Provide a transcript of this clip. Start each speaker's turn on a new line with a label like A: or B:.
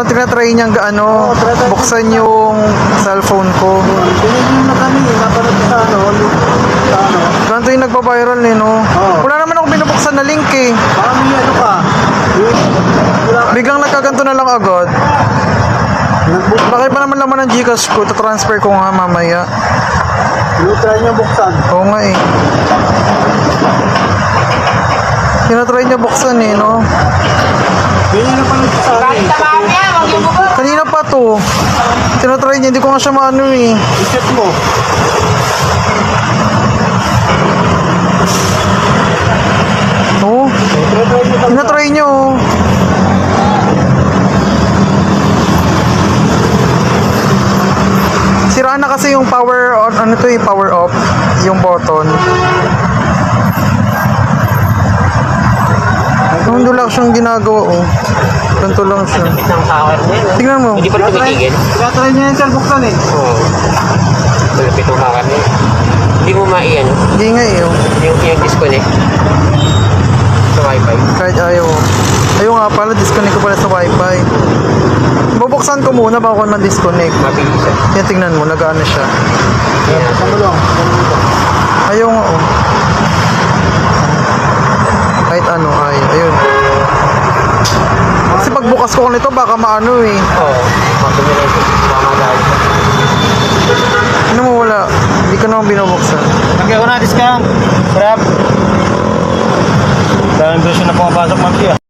A: Parang tinatry niyang buksan yung cellphone ko.
B: Pinigyan na kami, napanood sa
A: Ganito yung nagpa-viral eh, no?
B: Oo.
A: Wala naman ako binubuksan na link eh.
B: baka may ano ka.
A: Biglang nagkaganto na lang agad. Bakit pa naman laman ng Gcash ko? Transfer ko nga mamaya.
B: Try niya buksan.
A: Oo nga eh. Tinatry niya buksan eh, no?
B: Ganyan na panood sa akin.
A: Kanina pa to. Tinatry niya, hindi ko nga siya maano eh.
B: I-check mo.
A: Oo. Tinatry niya oh. Sira na kasi yung power on, ano to eh, power off, yung button. Ganito lang siyang ginagawa oh. Ganito lang siya.
C: Ng power na yun.
A: Tingnan mo.
C: Hindi pa rin tumitigil.
B: Try niya yan sir, buksan eh.
C: Oo. Malapit ang power na yun. Hindi mo maiyan.
A: Hindi nga eh oh.
C: Yung disconnect. Sa wifi.
A: Kahit ayaw. Ayaw nga pala, disconnect ko pala sa wifi. Bubuksan ko muna bago ko na-disconnect.
C: Mabilis yan.
A: Yan, tingnan mo, nag-ano siya.
B: Buksan mo lang.
A: Ayaw nga oh. Kahit ano, ayaw. Ayun. Kasi pagbukas ko nito, baka maano eh.
C: Oo. Madumi na ito. Baka madali.
A: Ano mo, wala. Hindi ko naman binubuksan.
B: Lagyan ko na discount. Grab. Daming beso na pumapasok, ma'am.